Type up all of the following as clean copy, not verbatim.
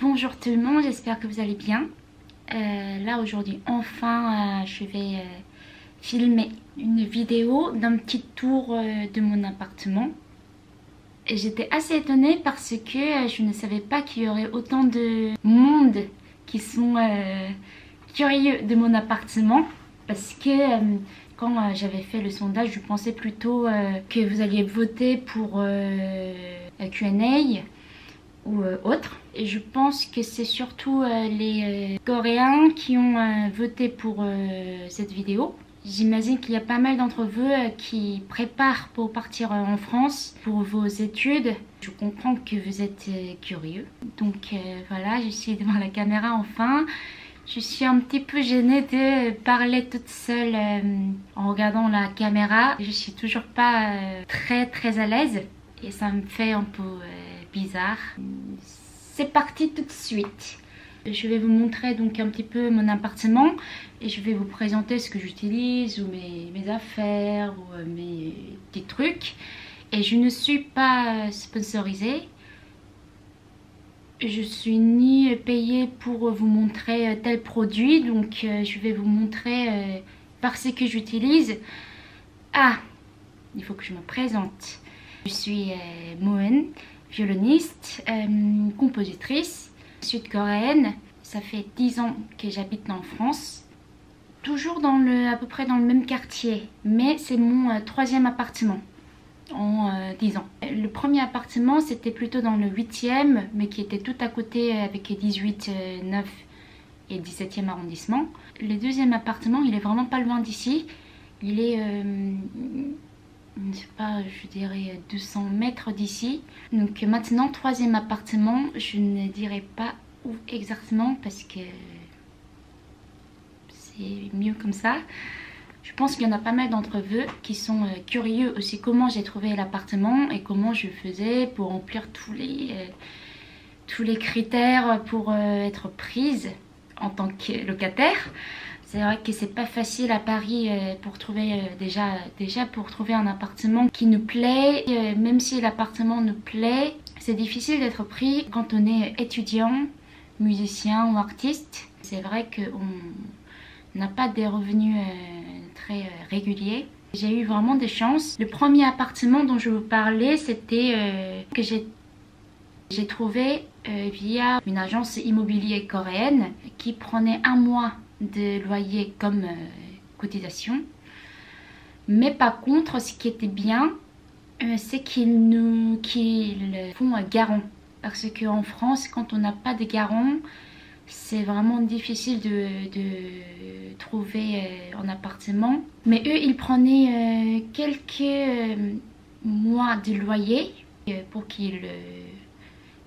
Bonjour tout le monde, j'espère que vous allez bien. Là aujourd'hui enfin je vais filmer une vidéo d'un petit tour de mon appartement. Et j'étais assez étonnée parce que je ne savais pas qu'il y aurait autant de monde qui sont curieux de mon appartement. Parce que quand j'avais fait le sondage, je pensais plutôt que vous alliez voter pour Q&A ou autre. Et je pense que c'est surtout les Coréens qui ont voté pour cette vidéo. J'imagine qu'il y a pas mal d'entre vous qui préparent pour partir en France pour vos études. Je comprends que vous êtes curieux. Donc voilà, je suis devant la caméra enfin. Je suis un petit peu gênée de parler toute seule en regardant la caméra. Je suis toujours pas très à l'aise et ça me fait un peu bizarre. C'est parti tout de suite. Je vais vous montrer donc un petit peu mon appartement et je vais vous présenter ce que j'utilise ou mes affaires ou mes petits trucs. Et je ne suis pas sponsorisée. Je suis ni payée pour vous montrer tel produit, donc je vais vous montrer parce que j'utilise. Ah, il faut que je me présente. Je suis Moen, violoniste, compositrice, sud-coréenne. Ça fait 10 ans que j'habite en France. Toujours à peu près dans le même quartier, mais c'est mon 3e appartement en 10 ans. Le premier appartement c'était plutôt dans le 8e, mais qui était tout à côté avec 18, 9 et 17e arrondissement. Le deuxième appartement il est vraiment pas loin d'ici. Il est je sais pas, je dirais 200 mètres d'ici. Donc maintenant, 3e appartement, je ne dirais pas où exactement parce que c'est mieux comme ça. Je pense qu'il y en a pas mal d'entre vous qui sont curieux aussi comment j'ai trouvé l'appartement et comment je faisais pour remplir tous les critères pour être prise en tant que locataire. C'est vrai que c'est pas facile à Paris pour trouver déjà pour trouver un appartement qui nous plaît. Même si l'appartement nous plaît, c'est difficile d'être pris quand on est étudiant, musicien ou artiste. C'est vrai qu'on n'a pas des revenus très réguliers. J'ai eu vraiment des chances. Le premier appartement dont je vous parlais, c'était que j'ai trouvé via une agence immobilière coréenne qui prenait 1 mois de loyer comme cotisation. Mais par contre, ce qui était bien, c'est qu'ils font un garant. Parce qu'en France, quand on n'a pas de garant, c'est vraiment difficile de trouver un appartement. Mais eux, ils prenaient quelques mois de loyer pour qu'ils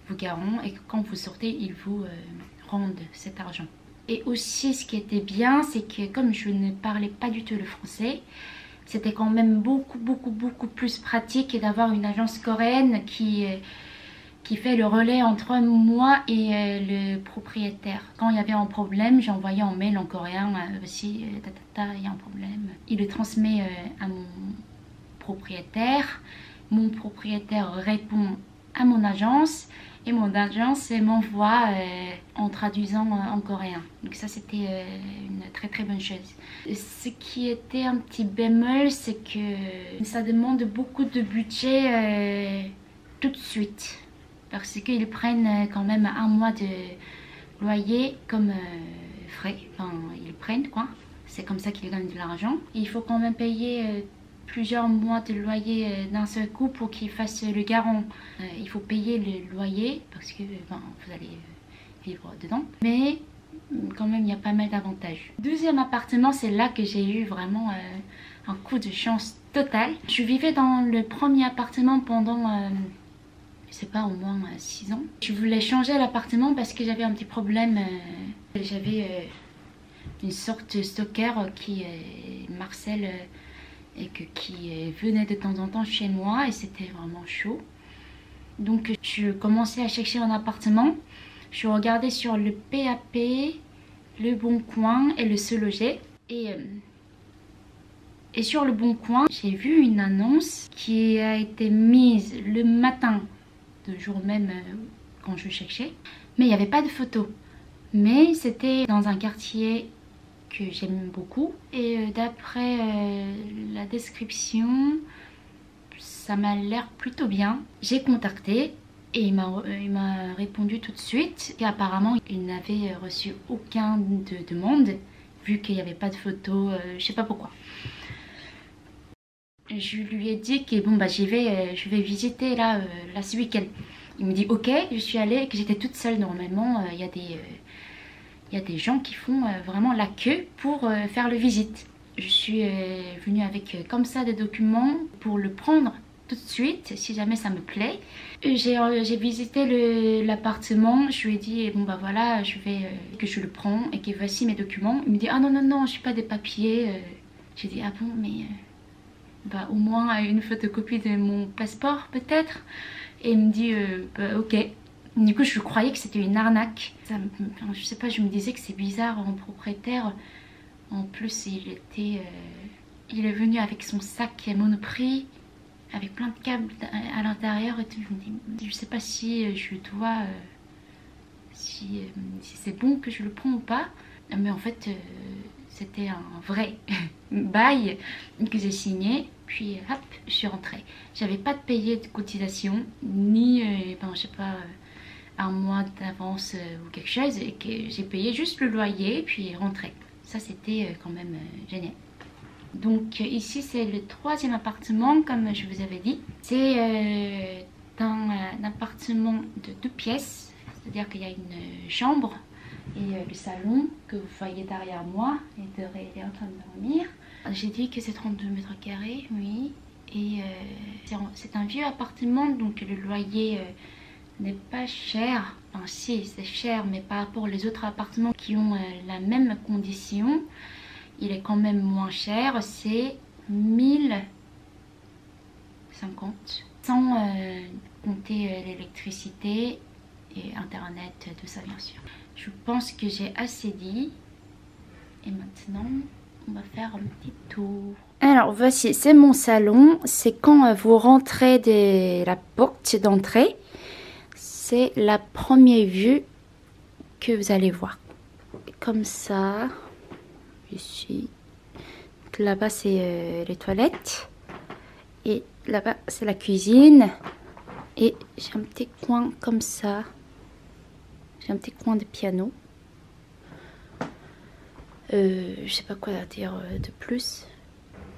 vous garant et que quand vous sortez, ils vous rendent cet argent. Et aussi, ce qui était bien, c'est que comme je ne parlais pas du tout le français, c'était quand même beaucoup plus pratique d'avoir une agence coréenne qui fait le relais entre moi et le propriétaire. Quand il y avait un problème, j'envoyais un mail en coréen, voici, il y a un problème. Il le transmet à mon propriétaire. Mon propriétaire répond à mon agence. Et mon agence m'envoie en traduisant en coréen. Donc ça c'était une très bonne chose. Ce qui était un petit bémol, c'est que ça demande beaucoup de budget tout de suite. Parce qu'ils prennent quand même 1 mois de loyer comme frais. Enfin, ils prennent quoi. C'est comme ça qu'ils gagnent de l'argent. Il faut quand même payer plusieurs mois de loyer d'un seul coup pour qu'ils fassent le garant. Il faut payer le loyer parce que vous allez vivre dedans. Mais quand même, il y a pas mal d'avantages. Deuxième appartement, c'est là que j'ai eu vraiment un coup de chance totale. Je vivais dans le premier appartement pendant, je sais pas, au moins 6 ans. Je voulais changer l'appartement parce que j'avais un petit problème. J'avais une sorte de stalker qui Marcel et qui venait de temps en temps chez moi et c'était vraiment chaud. Donc je commençais à chercher un appartement. Je regardais sur le PAP, le Bon Coin et le Se Loger. Et sur le Bon Coin, j'ai vu une annonce qui a été mise le matin, le jour même quand je cherchais. Mais il n'y avait pas de photos. Mais c'était dans un quartier que j'aime beaucoup. Et d'après la description, ça m'a l'air plutôt bien. J'ai contacté et il m'a répondu tout de suite. Et apparemment, il n'avait reçu aucun de demande, vu qu'il n'y avait pas de photos, je sais pas pourquoi. Je lui ai dit que bon bah je vais visiter là ce week-end. Il me dit ok, je suis allée et que j'étais toute seule. Normalement il y a des gens qui font vraiment la queue pour faire le visite. Je suis venue avec comme ça des documents pour le prendre tout de suite si jamais ça me plaît. J'ai visité l'appartement, je lui ai dit bon bah voilà que je le prends et que voici mes documents. Il me dit ah non je suis pas des papiers. J'ai dit ah bon mais bah au moins une photocopie de mon passeport peut-être. Et il me dit bah, ok. Du coup je croyais que c'était une arnaque. Je sais pas, je me disais que c'est bizarre, en propriétaire. En plus il est venu avec son sac Monoprix avec plein de câbles à l'intérieur et tout. Je me dis, je sais pas si je dois si c'est bon que je le prends ou pas. Mais en fait c'était un vrai bail que j'ai signé. Puis hop, je suis rentrée. J'avais pas de payer de cotisation ni je sais pas un mois d'avance ou quelque chose, et que j'ai payé juste le loyer puis rentré. Ça c'était quand même génial. Donc ici c'est le 3e appartement comme je vous avais dit. C'est un appartement de 2 pièces, c'est-à-dire qu'il y a une chambre et le salon que vous voyez derrière moi. Et il est en train de dormir. J'ai dit que c'est 32 mètres carrés, oui. Et c'est un vieux appartement, donc le loyer n'est pas cher. Enfin si, c'est cher, mais par rapport aux autres appartements qui ont la même condition, il est quand même moins cher. C'est 1050, sans compter l'électricité et internet, tout ça bien sûr. Je pense que j'ai assez dit. Et maintenant, on va faire un petit tour. Alors voici, c'est mon salon. C'est quand vous rentrez de la porte d'entrée. C'est la première vue que vous allez voir. Comme ça. Ici. Là-bas, c'est les toilettes. Et là-bas, c'est la cuisine. Et j'ai un petit coin comme ça. J'ai un petit coin de piano. Je sais pas quoi dire de plus.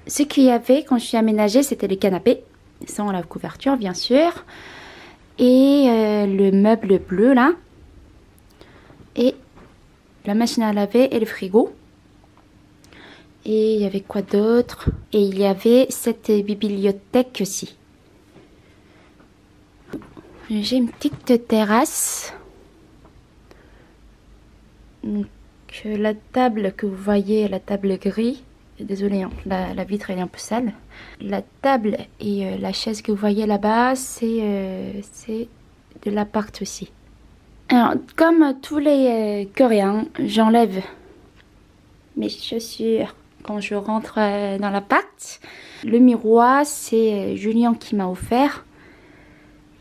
Ce qu'il y avait quand je suis aménagée, c'était les canapés. Sans la couverture, bien sûr. Et le meuble bleu, là. Et la machine à laver et le frigo. Et il y avait quoi d'autre? Et il y avait cette bibliothèque aussi. J'ai une petite terrasse. Donc la table que vous voyez, la table gris. Désolée, hein, la vitre elle est un peu sale. La table et la chaise que vous voyez là-bas, c'est de l'appart aussi. Alors, comme tous les Coréens, j'enlève mes chaussures quand je rentre dans l'appart. Le miroir, c'est Julien qui m'a offert.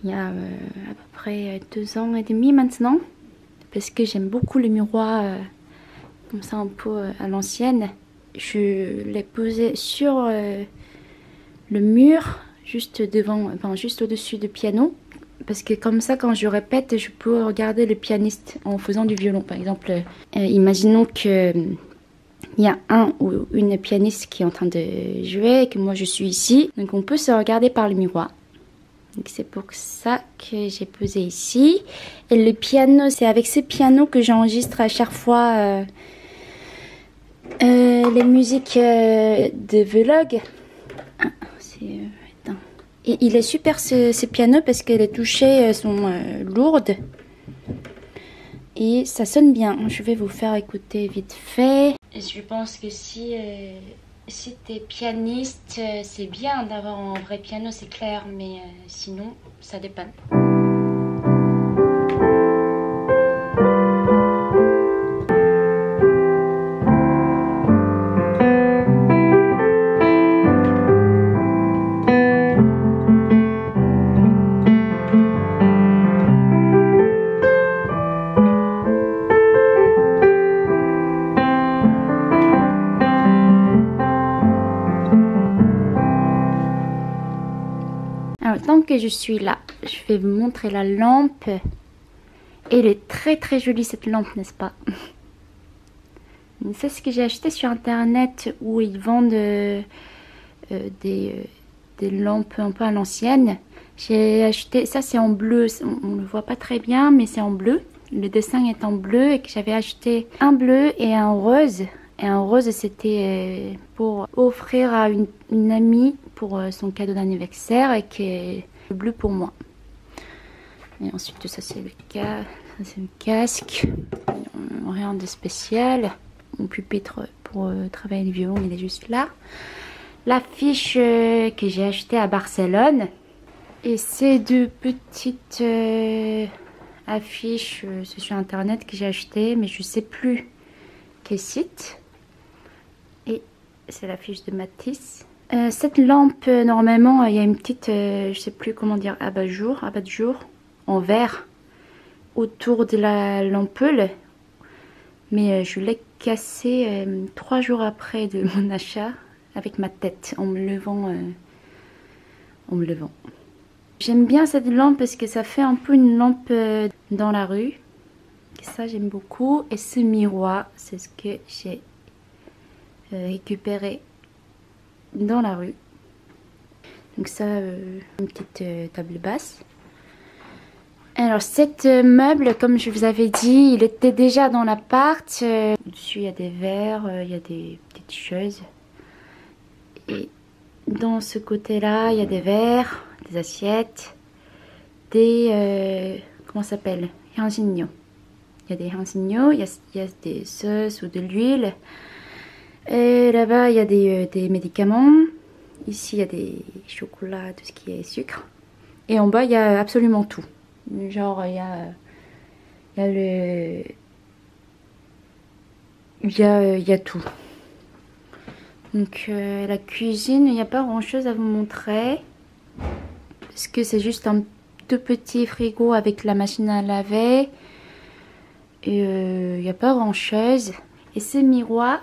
Il y a à peu près 2 ans et demi maintenant. Parce que j'aime beaucoup le miroir comme ça un peu à l'ancienne. Je l'ai posé sur le mur, juste devant, enfin juste au-dessus du piano. Parce que comme ça, quand je répète, je peux regarder le pianiste en faisant du violon. Par exemple, imaginons que il y a un ou une pianiste qui est en train de jouer et que moi je suis ici. Donc on peut se regarder par le miroir. Donc c'est pour ça que j'ai posé ici. Et le piano, c'est avec ce piano que j'enregistre à chaque fois les musiques de vlog. Ah, et il est super ce piano parce que les touchés sont lourdes. Et ça sonne bien. Je vais vous faire écouter vite fait. Je pense que si t'es pianiste, c'est bien d'avoir un vrai piano, c'est clair. Mais sinon, ça dépanne. que je suis là, je vais vous montrer la lampe. Elle est très très jolie cette lampe, n'est-ce pas? C'est ce que j'ai acheté sur internet où ils vendent des lampes un peu à l'ancienne. J'ai acheté, ça c'est en bleu, on ne le voit pas très bien mais c'est en bleu. Le dessin est en bleu et que j'avais acheté un bleu et un rose. Et un rose c'était pour offrir à une amie pour son cadeau d'anniversaire et qui est le bleu pour moi. Et ensuite ça c'est le casque, rien de spécial. Mon pupitre pour travailler le violon il est juste là. L'affiche que j'ai achetée à Barcelone. Et ces deux petites affiches sur internet que j'ai achetées, mais je sais plus quel site. Et c'est l'affiche de Matisse. Cette lampe, normalement, il y a une petite, je sais plus comment dire, abat-jour en verre autour de l'ampoule. Mais je l'ai cassée 3 jours après de mon achat avec ma tête en me levant. J'aime bien cette lampe parce que ça fait un peu une lampe dans la rue. Et ça j'aime beaucoup. Et ce miroir, c'est ce que j'ai récupéré dans la rue. Donc ça, une petite table basse. Alors cet meuble, comme je vous avais dit, il était déjà dans l'appart. Dessus il y a des verres, il y a des petites choses. Et dans ce côté-là, il y a des verres, des assiettes, des... comment ça s'appelle? Hansigno. Il y a des hansigno, il y a des sauces ou de l'huile. Et là-bas, il y a des médicaments. Ici, il y a des chocolats, tout ce qui est sucre. Et en bas, il y a absolument tout. Genre, il y a tout. Donc la cuisine, il n'y a pas grand chose à vous montrer. Parce que c'est juste un tout petit frigo avec la machine à laver. Et il n'y a pas grand chose. Et ce miroir,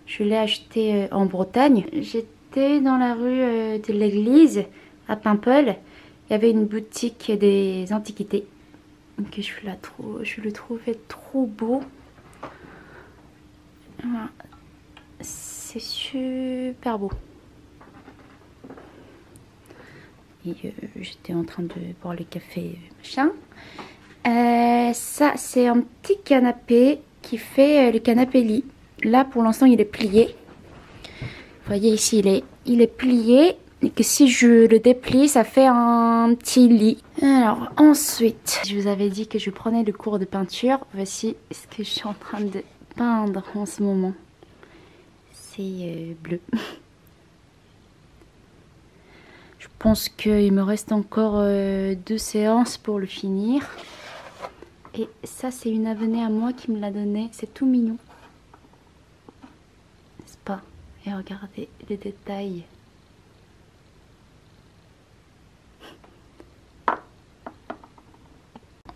je l'ai acheté en Bretagne. J'étais dans la rue de l'église à Paimpol. Il y avait une boutique des antiquités. Donc je le trouvais trop beau. Voilà. C'est super beau. Et j'étais en train de boire le café machin. Ça c'est un petit canapé qui fait le canapé lit. Là pour l'instant il est plié. Vous voyez ici il est plié. Et que si je le déplie ça fait un petit lit. Alors ensuite je vous avais dit que je prenais le cours de peinture. Voici ce que je suis en train de peindre en ce moment. C'est bleu. Je pense qu'il me reste encore 2 séances pour le finir. Et ça c'est une abonnée à moi qui me l'a donné. C'est tout mignon. N'est-ce pas? Et regardez les détails.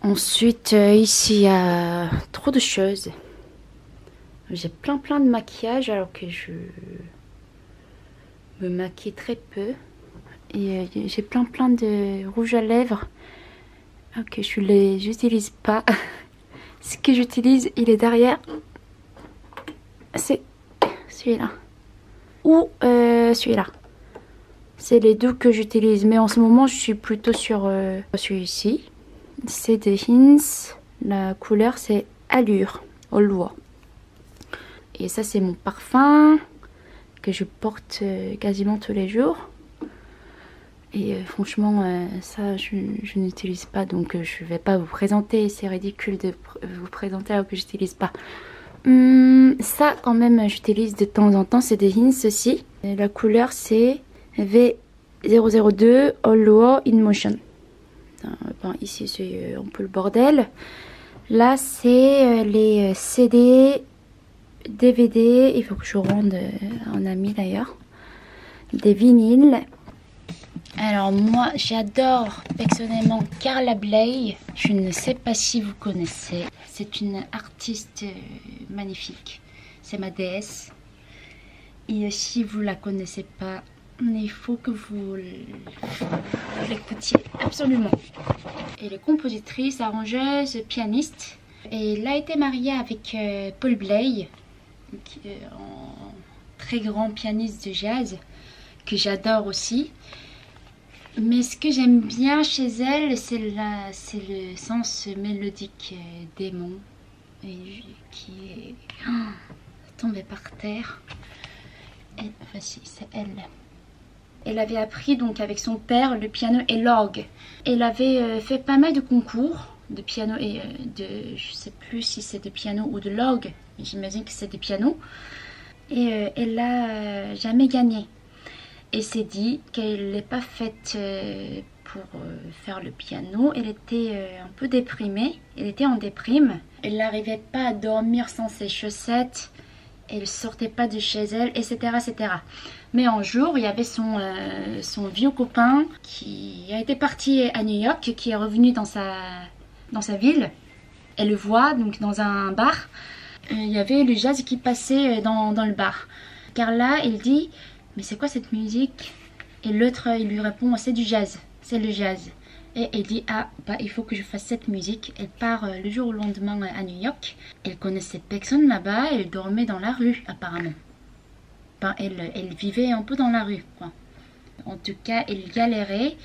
Ensuite ici il y a trop de choses. J'ai plein de maquillage alors que je me maquille très peu. Et j'ai plein de rouge à lèvres que je n'utilise pas. Ce que j'utilise, il est derrière. C'est celui-là. Ou celui-là. C'est les deux que j'utilise. Mais en ce moment, je suis plutôt sur celui-ci. C'est de Hinz. La couleur, c'est Allure. Allure. Et ça c'est mon parfum que je porte quasiment tous les jours. Et franchement ça je n'utilise pas donc je vais pas vous présenter. C'est ridicule de vous présenter alors que j'utilise pas. Ça quand même j'utilise de temps en temps. C'est des Hinz aussi. Et la couleur c'est V002 Allure in Motion. Bon, ici c'est un peu le bordel. Là c'est les CD... DVD, il faut que je rende un ami d'ailleurs, des vinyles. Alors moi j'adore personnellement Carla Bley, je ne sais pas si vous connaissez, c'est une artiste magnifique, c'est ma déesse. Et si vous la connaissez pas, mais il faut que vous l'écoutiez absolument. Elle est compositrice, arrangeuse, pianiste. Et elle a été mariée avec Paul Bley, un très grand pianiste de jazz, que j'adore aussi. Mais ce que j'aime bien chez elle, c'est le sens mélodique démon qui est tombé par terre. Voici, c'est elle. Elle avait appris donc avec son père le piano et l'orgue. Elle avait fait pas mal de concours de piano et je sais plus si c'est de piano ou de l'orgue. J'imagine que c'est des pianos. Et elle n'a jamais gagné. Et s'est dit qu'elle n'est pas faite pour faire le piano. Elle était un peu déprimée. Elle était en déprime. Elle n'arrivait pas à dormir sans ses chaussettes. Elle sortait pas de chez elle, etc., etc. Mais un jour, il y avait son vieux copain qui a été parti à New York, qui est revenu dans sa ville. Elle le voit donc dans un bar. Il y avait le jazz qui passait dans le bar. Carla, elle dit « Mais c'est quoi cette musique ?» Et l'autre, il lui répond « C'est du jazz, c'est le jazz. » Et elle dit « Ah, bah il faut que je fasse cette musique. » Elle part le jour au lendemain à New York. Elle connaissait personne là-bas. Elle dormait dans la rue, apparemment. Ben, elle vivait un peu dans la rue, quoi. En tout cas, elle galérait.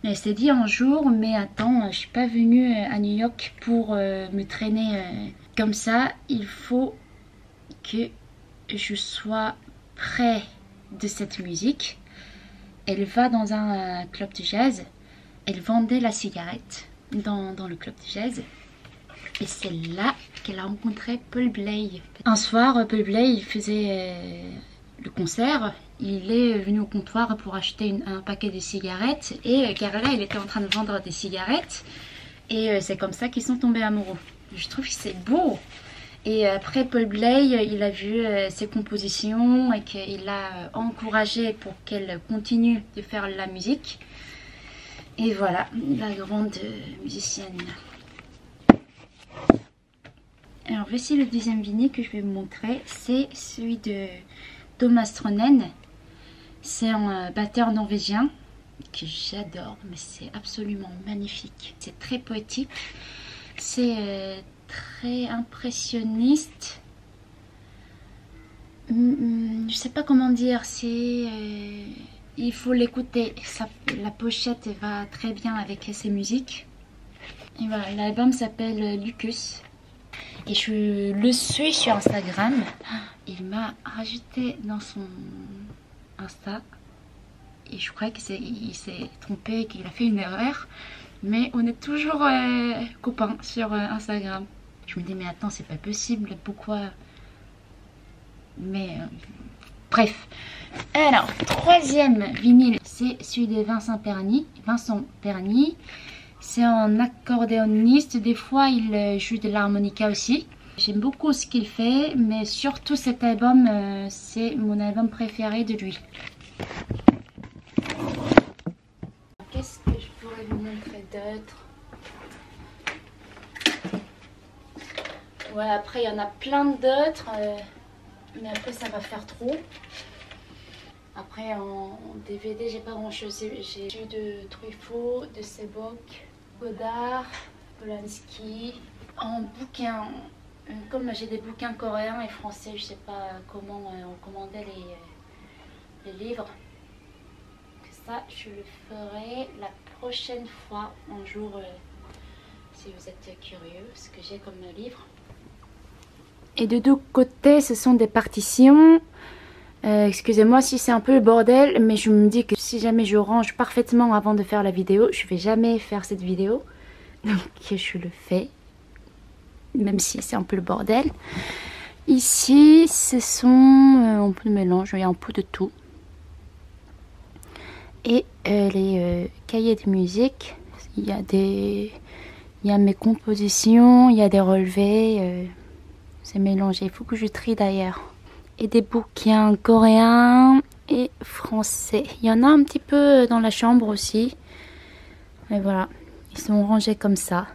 Elle s'est dit un jour « Mais attends, je suis pas venue à New York pour me traîner comme ça. Il faut que je sois près de cette musique. » Elle va dans un club de jazz. Elle vendait la cigarette dans le club de jazz. Et c'est là qu'elle a rencontré Paul Bley. Un soir, Paul Bley, il faisait le concert. Il est venu au comptoir pour acheter un paquet de cigarettes. Et Carla, elle était en train de vendre des cigarettes. Et c'est comme ça qu'ils sont tombés amoureux. Je trouve que c'est beau. Et après, Paul Bley, il a vu ses compositions et qu'il l'a encouragée pour qu'elle continue de faire la musique. Et voilà, la grande musicienne. Alors voici le deuxième vinyle que je vais vous montrer. C'est celui de Thomas Tronen. C'est un batteur norvégien que j'adore, mais c'est absolument magnifique. C'est très poétique. C'est très impressionniste. Je sais pas comment dire. C'est... il faut l'écouter. La pochette va très bien avec ses musiques. Et voilà, l'album s'appelle Lucus. Et je le suis sur Instagram. Il m'a rajouté dans son Insta. Et je crois qu'il s'est trompé, qu'il a fait une erreur. Mais on est toujours copains sur Instagram. Je me dis, mais attends, c'est pas possible. Pourquoi? Mais bref. Alors, troisième vinyle, c'est celui de Vincent Perny. C'est un accordéoniste. Des fois, il joue de l'harmonica aussi. J'aime beaucoup ce qu'il fait, mais surtout cet album, c'est mon album préféré de lui. Qu'est-ce que je pourrais vous montrer d'autre? Ouais, après, il y en a plein d'autres. Mais après, ça va faire trop. Après, en DVD, j'ai pas grand chose. J'ai eu de Truffaut, de Sebeok, Godard, Polanski. En bouquin, comme j'ai des bouquins coréens et français, je sais pas comment on commandait les livres. Ça, je le ferai la prochaine fois, un jour, si vous êtes curieux, ce que j'ai comme livre. Et de deux côtés, ce sont des partitions. Excusez-moi si c'est un peu le bordel, mais je me dis que si jamais je range parfaitement avant de faire la vidéo, je vais jamais faire cette vidéo. Donc je le fais, même si c'est un peu le bordel. Ici, ce sont un peu de mélange, il y a un peu de tout. Et les cahiers de musique, il y a mes compositions, il y a des relevés, c'est mélangé, il faut que je trie d'ailleurs. Et des bouquins coréens et français. Il y en a un petit peu dans la chambre aussi. Mais voilà, ils sont rangés comme ça.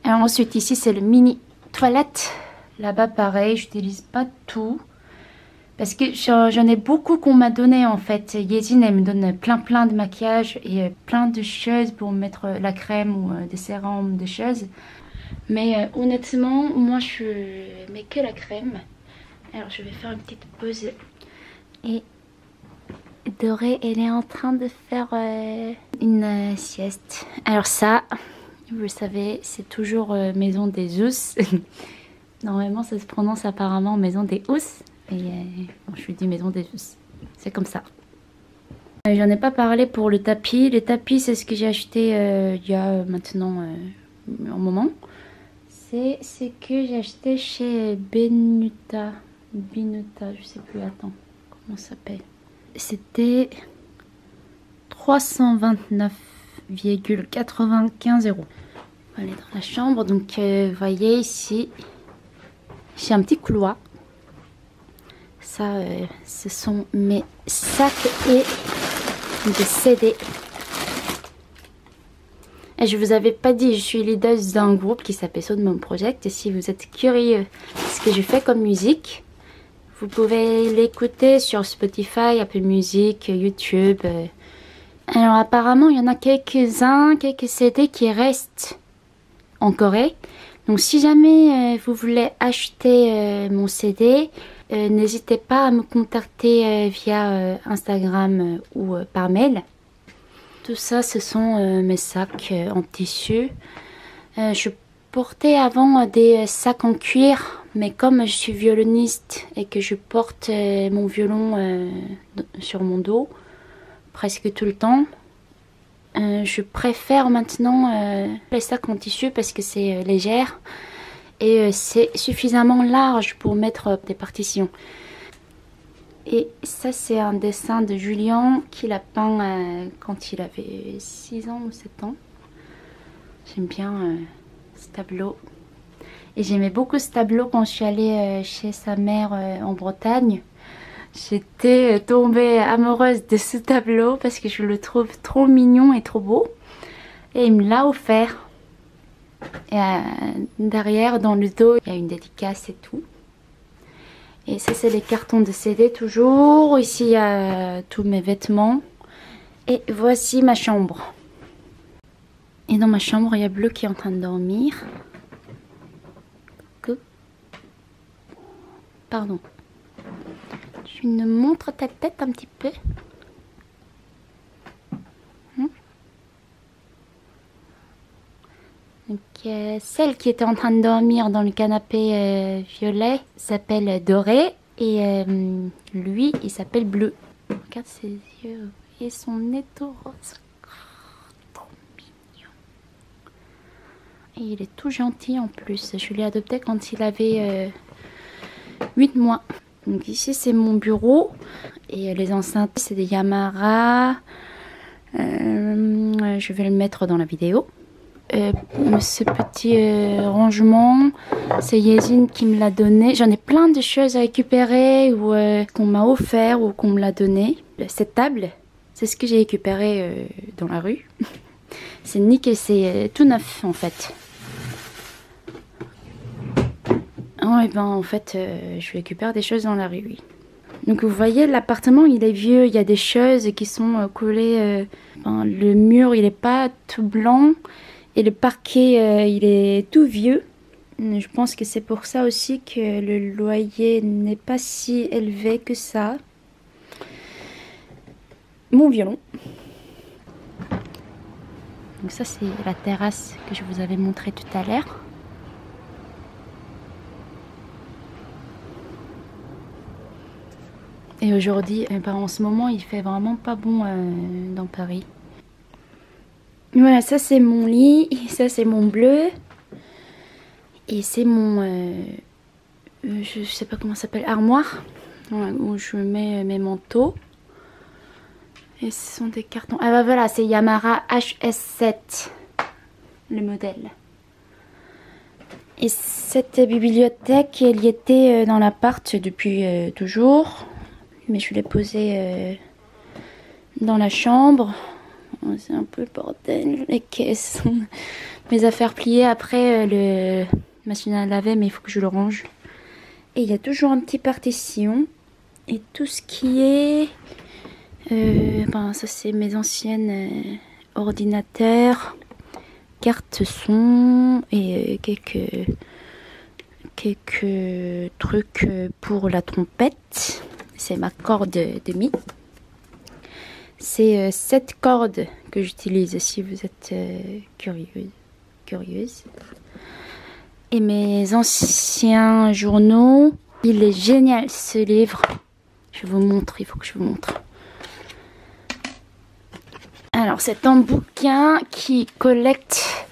Et ensuite ici c'est le mini toilette. Là-bas pareil, j'utilise pas tout. Parce que j'en ai beaucoup qu'on m'a donné en fait. Yezin, elle me donne plein de maquillage et plein de choses pour mettre la crème ou des sérums, des choses. Mais honnêtement, moi je mets que la crème. Alors je vais faire une petite pause. Et Doré, elle est en train de faire une sieste. Alors ça, vous le savez, c'est toujours maison des Ous. Normalement ça se prononce apparemment maison des Ous. Et bon, je lui dis maison des Ous. C'est comme ça. J'en ai pas parlé pour le tapis. Le tapis, c'est ce que j'ai acheté il y a maintenant un moment. C'est ce que j'ai acheté chez Binuta, je sais plus, attends, comment ça s'appelle. C'était 329,95 €. On va aller dans la chambre, donc vous voyez ici, j'ai un petit couloir. Ça, ce sont mes sacs et des CD. Et je vous avais pas dit, je suis leader d'un groupe qui s'appelle Soundmom Project. Et si vous êtes curieux de ce que je fais comme musique, vous pouvez l'écouter sur Spotify, Apple Music, YouTube. Alors apparemment, il y en a quelques-uns, quelques CD qui restent en Corée. Donc si jamais vous voulez acheter mon CD, n'hésitez pas à me contacter via Instagram ou par mail. Tout ça, ce sont mes sacs en tissu. Je portais avant des sacs en cuir, mais comme je suis violoniste et que je porte mon violon sur mon dos presque tout le temps, je préfère maintenant les sacs en tissu parce que c'est légère et c'est suffisamment large pour mettre des partitions. Et ça, c'est un dessin de Julien qu'il a peint quand il avait 6 ans ou 7 ans. J'aime bien ce tableau. Et j'aimais beaucoup ce tableau quand je suis allée chez sa mère en Bretagne. J'étais tombée amoureuse de ce tableau parce que je le trouve trop mignon et trop beau. Et il me l'a offert. Et derrière, dans le dos, il y a une dédicace et tout. Et ça, c'est les cartons de CD toujours. Ici, il y a tous mes vêtements. Et voici ma chambre. Et dans ma chambre, il y a Bleu qui est en train de dormir. Coucou. Pardon. Tu me montres ta tête un petit peu. Donc, celle qui était en train de dormir dans le canapé violet s'appelle Doré et lui il s'appelle Bleu. Regarde ses yeux et son nez tout rose. Trop mignon. Et il est tout gentil en plus. Je l'ai adopté quand il avait 8 mois. Donc ici c'est mon bureau et les enceintes c'est des Yamara. Je vais le mettre dans la vidéo. Ce petit rangement, c'est Yezin qui me l'a donné. J'en ai plein de choses à récupérer ou qu'on m'a offert ou qu'on me l'a donné. Cette table, c'est ce que j'ai récupéré dans la rue. C'est nickel, c'est tout neuf en fait. Oh, et ben en fait, je récupère des choses dans la rue, oui. Donc vous voyez, l'appartement il est vieux, il y a des choses qui sont collées. Le mur il est pas tout blanc. Et le parquet, il est tout vieux. Je pense que c'est pour ça aussi que le loyer n'est pas si élevé que ça. Mon violon. Donc ça, c'est la terrasse que je vous avais montré tout à l'heure. Et aujourd'hui, en ce moment, il fait vraiment pas bon dans Paris. Voilà, ça c'est mon lit, ça c'est mon bleu. Et c'est mon, je sais pas comment ça s'appelle, armoire. Voilà, où je mets mes manteaux. Et ce sont des cartons. Ah bah voilà, c'est Yamara HS7, le modèle. Et cette bibliothèque, elle y était dans l'appart depuis toujours. Mais je l'ai posée dans la chambre. C'est un peu le bordel, les caisses, mes affaires pliées. Après, le machine à laver, mais il faut que je le range. Et il y a toujours un petit partition. Et tout ce qui est... ça c'est mes anciennes ordinateurs, cartes son et quelques trucs pour la trompette. C'est ma corde de mi. C'est 7 cordes que j'utilise si vous êtes curieuse. Et mes anciens journaux. Il est génial ce livre. Je vous montre, il faut que je vous montre. Alors c'est un bouquin qui collecte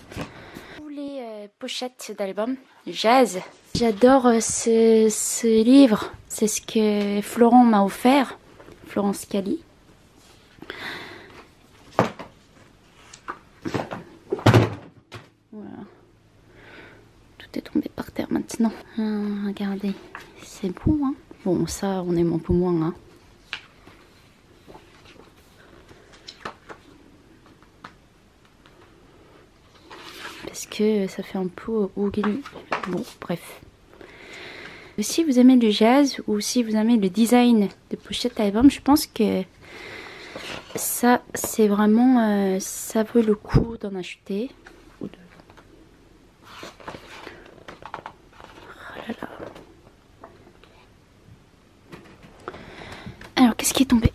tous les pochettes d'albums jazz. J'adore ce livre. C'est ce que Florent m'a offert. Florence Cali. Voilà. Tout est tombé par terre maintenant. Regardez. C'est beau, hein. Bon, ça, on aime un peu moins, hein. Parce que ça fait un peu ougli. Bon, bref. Si vous aimez le jazz ou si vous aimez le design de pochette album, je pense que ça, c'est vraiment... ça vaut le coup d'en acheter. Oh là là. Alors, qu'est-ce qui est tombé?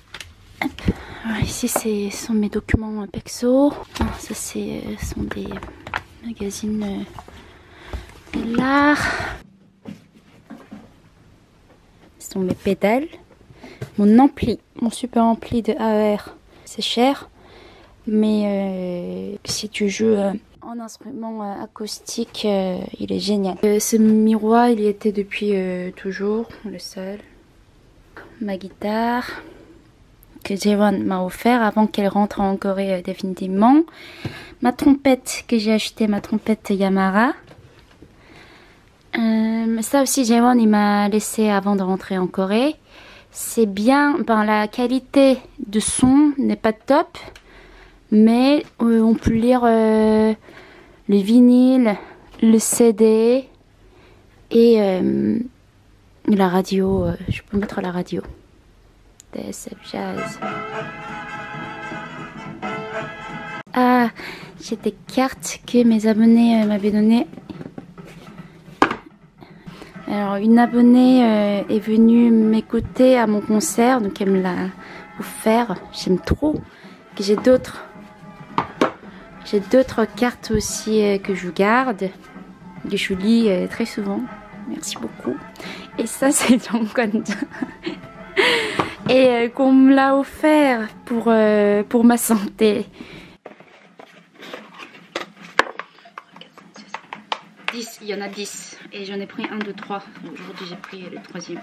Alors, ici, ce sont mes documents perso. Ça, sont des magazines de l'art. Ce sont mes pédales. Mon ampli, mon super ampli de AER. C'est cher, mais si tu joues en instrument acoustique, il est génial. Ce miroir, il y était depuis toujours, le seul. Ma guitare que Jaewon m'a offert avant qu'elle rentre en Corée définitivement. Ma trompette que j'ai acheté, ma trompette Yamaha. Ça aussi Jaewon il m'a laissé avant de rentrer en Corée. C'est bien, la qualité de son n'est pas top, mais on peut lire le vinyle, le CD et la radio. Je peux mettre la radio. DSF Jazz. Ah, j'ai des cartes que mes abonnés m'avaient données. Alors une abonnée est venue m'écouter à mon concert, donc elle me l'a offert. J'aime trop. J'ai d'autres cartes aussi que je garde, que je lis très souvent. Merci beaucoup. Et ça c'est Jongwon. Et qu'on me l'a offert pour ma santé. 10, il y en a 10 et j'en ai pris 1, 2, 3. Aujourd'hui j'ai pris le 3e.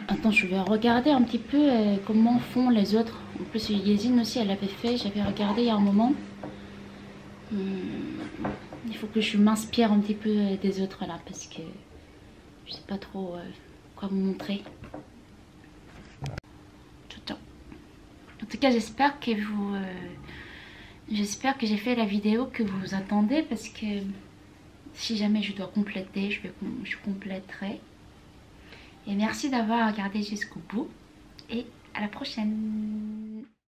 Attends, je vais regarder un petit peu comment font les autres. En plus Yezine aussi elle l'avait fait, j'avais regardé il y a un moment. Il faut que je m'inspire un petit peu des autres là parce que je sais pas trop quoi vous montrer. En tout cas j'espère que j'espère que j'ai fait la vidéo que vous attendez parce que si jamais je dois compléter, je compléterai. Et merci d'avoir regardé jusqu'au bout. Et à la prochaine.